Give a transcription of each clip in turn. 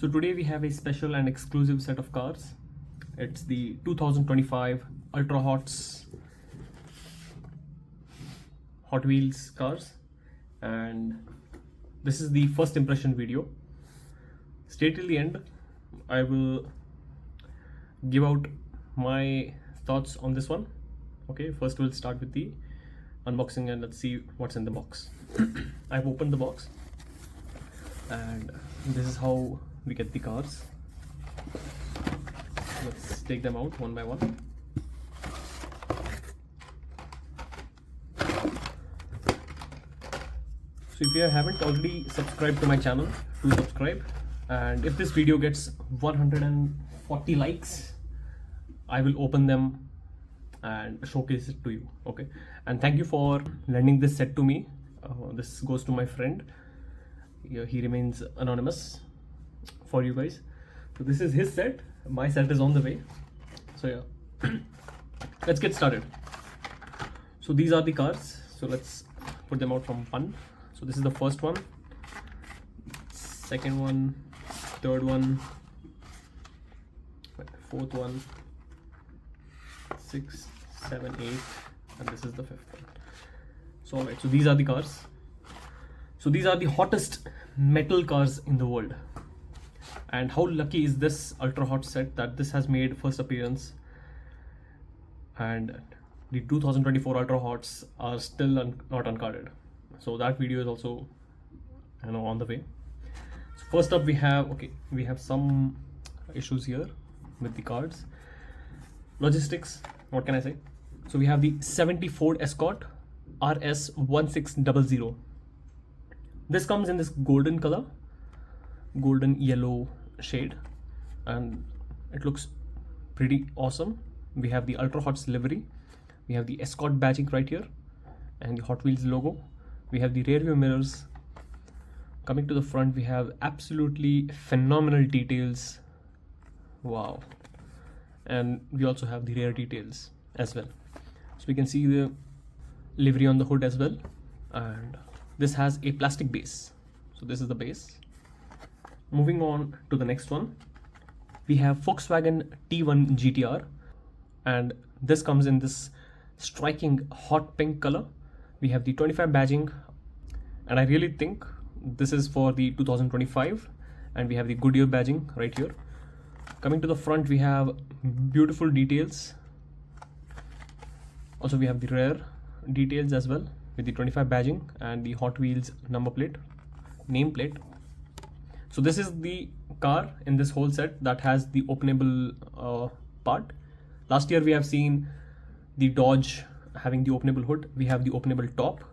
So today we have a special and exclusive set of cars. It's the 2025 Ultra Hots Hot Wheels cars, and this is the first impression video. Stay till the end. I will give out my thoughts on this one. Okay, first we'll start with the unboxing and let's see what's in the box. I've opened the box and this is how we get the cars. Let's take them out one by one. So if you haven't already subscribed to my channel, do subscribe, and if this video gets 140 likes, I will open them and showcase it to you. Okay, and thank you for lending this set to me. This goes to my friend. He remains anonymous for you guys. So this is his set. My set is on the way. So yeah, let's get started. So these are the cars. So let's put them out from one. So this is the first one, second one, third one, fourth one, 6, 7, 8, and this is the fifth one. So alright, so these are the cars. So these are the hottest metal cars in the world. And how lucky is this Ultra Hot set that this has made first appearance, and the 2024 Ultra Hots are still not uncarded. So that video is also, on the way. So first up we have some issues here with the cards. Logistics, what can I say? So we have the 70 Ford Escort RS1600. This comes in this golden color, golden yellow shade, and it looks pretty awesome. We have the Ultra Hots livery, we have the Escort badging right here, and the Hot Wheels logo. We have the rear view mirrors. Coming to the front, we have absolutely phenomenal details. Wow. And we also have the rear details as well. So we can see the livery on the hood as well. And this has a plastic base. So this is the base. Moving on to the next one, we have Volkswagen T1-GTR. And this comes in this striking hot pink color. We have the 25 badging, and I really think this is for the 2025, and we have the Goodyear badging right here. Coming to the front, we have beautiful details. Also we have the rear details as well with the 25 badging and the Hot Wheels number plate, name plate. So this is the car in this whole set that has the openable part. Last year we have seen the Dodge having the openable hood. We have the openable top.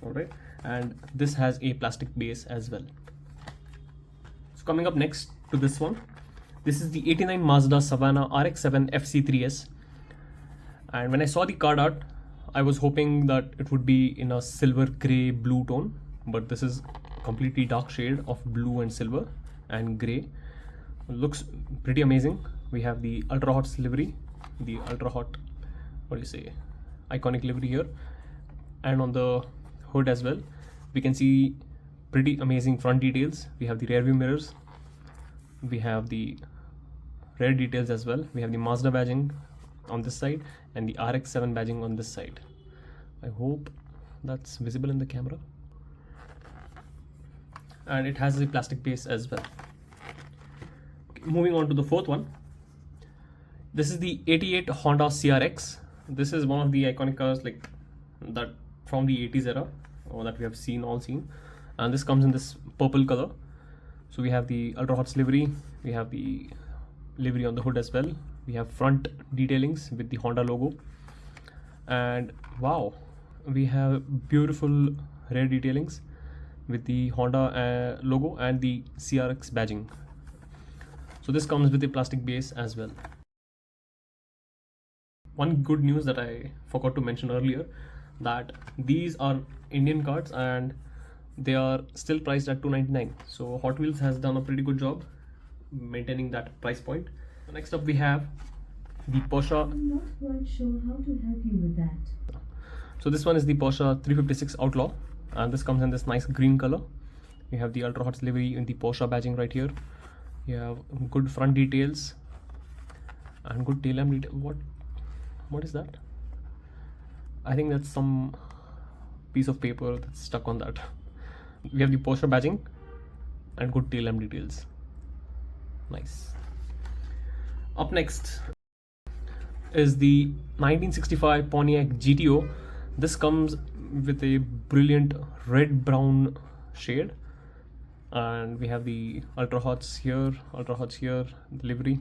All right, and this has a plastic base as well. So coming up next to this one, this is the 89 Mazda Savanna RX-7 FC3S. And when I saw the card art, I was hoping that it would be in a silver gray blue tone, but this is completely dark shade of blue and silver and gray. It looks pretty amazing. We have the Ultra Hots livery, the Ultra Hot, iconic livery here, and on the hood as well we can see pretty amazing front details. We have the rear view mirrors, we have the rear details as well. We have the Mazda badging on this side and the RX-7 badging on this side. I hope that's visible in the camera. And it has a plastic base as well. Okay, moving on to the fourth one, this is the 88 Honda CRX. This is one of the iconic cars like that from the 80s era, or that we have all seen, and this comes in this purple color. So we have the Ultra Hots livery, we have the livery on the hood as well, we have front detailings with the Honda logo, and wow, we have beautiful rear detailings with the Honda logo and the CRX badging. So this comes with a plastic base as well. One good news that I forgot to mention earlier, that these are Indian cards and they are still priced at $299. So Hot Wheels has done a pretty good job maintaining that price point. Next up we have the Porsche. I'm not quite sure how to help you with that. So this one is the Porsche 356 Outlaw, and this comes in this nice green color. We have the Ultra Hots livery in the Porsche badging right here, You have good front details and good tail lamp detail. What is that? I think that's some piece of paper that's stuck on that. We have the Porsche badging and good tail lamp details. Nice. Up next is the 1965 Pontiac GTO. This comes with a brilliant red brown shade, and we have the ultra hots here, the livery.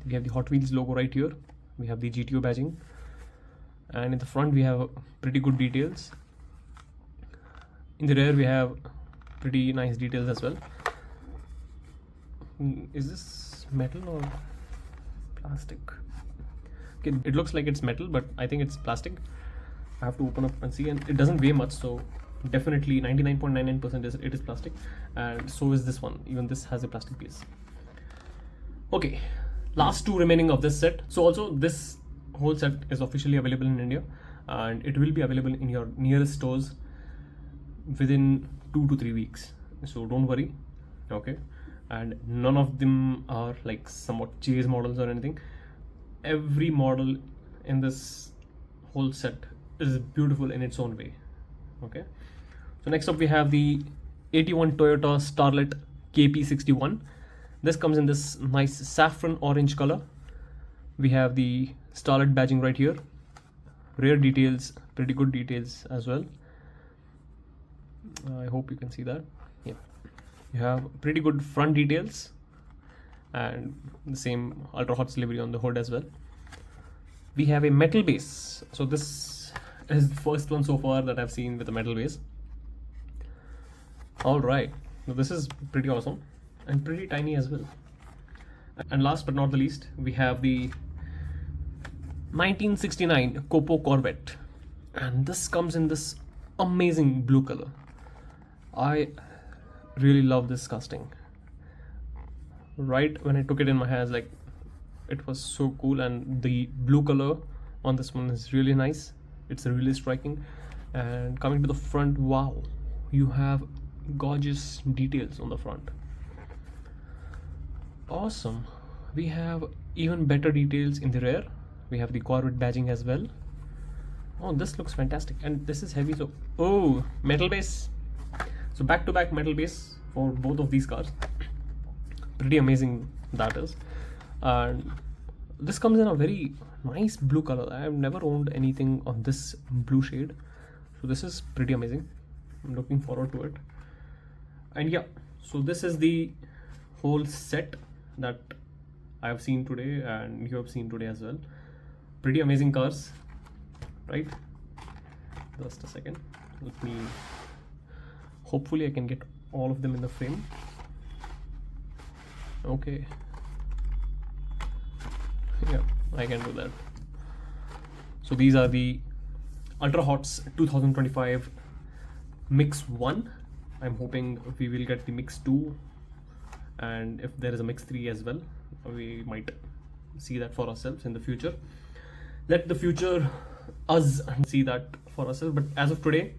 We have the Hot Wheels logo right here. We have the GTO badging, and in the front we have pretty good details. In the rear we have pretty nice details as well. Is this metal or plastic? Okay, it looks like it's metal, but I think it's plastic. I have to open up and see, and it doesn't weigh much, so definitely 99.99% it is plastic, and so is this one. Even this has a plastic piece. Okay, last two remaining of this set. So also this whole set is officially available in India, and it will be available in your nearest stores within 2 to 3 weeks, so don't worry. Okay, and none of them are like somewhat chase models or anything. Every model in this whole set is beautiful in its own way. Okay, so next up we have the 81 Toyota Starlet KP61. This comes in this nice saffron orange color. We have the Starlet badging right here. Rear details, pretty good details as well. I hope you can see that. Yeah, you have pretty good front details and the same ultra hot livery on the hood as well. We have a metal base. So this is the first one so far that I've seen with a metal base. All right, now this is pretty awesome and pretty tiny as well. And last but not the least, we have the 1969 Copo Corvette, and this comes in this amazing blue color. I really love this casting. Right when I took it in my hands, like, it was so cool, and the blue color on this one is really nice. It's really striking. And coming to the front, wow, you have gorgeous details on the front. Awesome. We have even better details in the rear. We have the Corvette badging as well. Oh, this looks fantastic, and this is heavy. So, oh, metal base. So back to back metal base for both of these cars. Pretty amazing that is. And this comes in a very nice blue color. I have never owned anything on this blue shade, so this is pretty amazing. I'm looking forward to it. And yeah, so this is the whole set that I have seen today and you have seen today as well. Pretty amazing cars, right? Just a second, let me, hopefully I can get all of them in the frame. Okay, yeah, I can do that. So these are the Ultra Hots 2025 Mix 1. I'm hoping we will get the Mix 2, and if there is a Mix 3 as well, we might see that for ourselves in the future. Let the future us see that for ourselves, but as of today,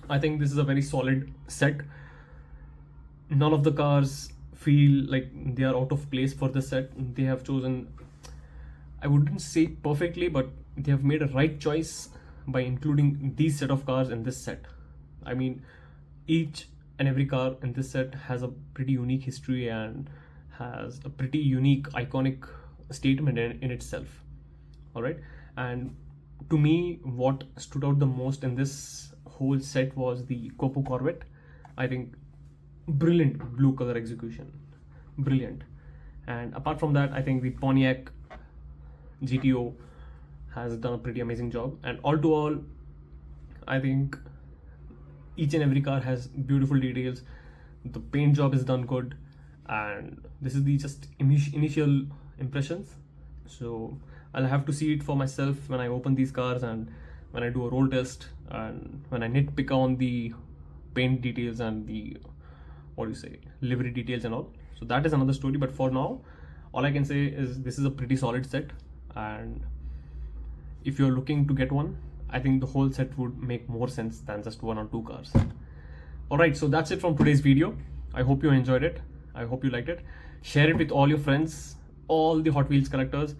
I think this is a very solid set. None of the cars feel like they are out of place for this set. They have chosen, I wouldn't say perfectly, but they have made a right choice by including these set of cars in this set. I mean, each and every car in this set has a pretty unique history and has a pretty unique iconic statement in itself. All right, and to me, what stood out the most in this whole set was the Copo Corvette. I think brilliant blue color execution, brilliant. And apart from that, I think the Pontiac GTO has done a pretty amazing job. And all to all, I think each and every car has beautiful details. The paint job is done good, and this is the just initial impressions. So I'll have to see it for myself when I open these cars and when I do a roll test and when I nitpick on the paint details and the, what do you say, livery details and all. So that is another story, but for now, all I can say is this is a pretty solid set, and if you're looking to get one, I think the whole set would make more sense than just 1 or 2 cars. Alright, so that's it from today's video. I hope you enjoyed it. I hope you liked it. Share it with all your friends, all the Hot Wheels collectors.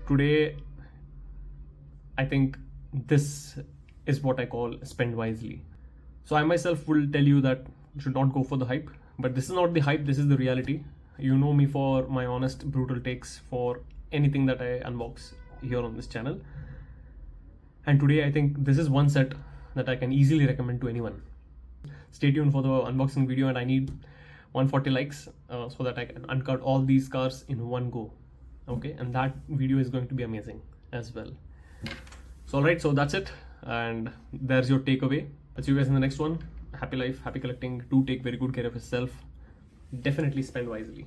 Today, I think this is what I call spend wisely. So I myself will tell you that you should not go for the hype, but this is not the hype, this is the reality. You know me for my honest, brutal takes for anything that I unbox here on this channel. And today I think this is one set that I can easily recommend to anyone. Stay tuned for the unboxing video, and I need 140 likes so that I can uncut all these cars in one go. Okay, and that video is going to be amazing as well. So alright, so that's it, and there's your takeaway. I'll see you guys in the next one. Happy life, happy collecting. Do take very good care of yourself. Definitely spend wisely.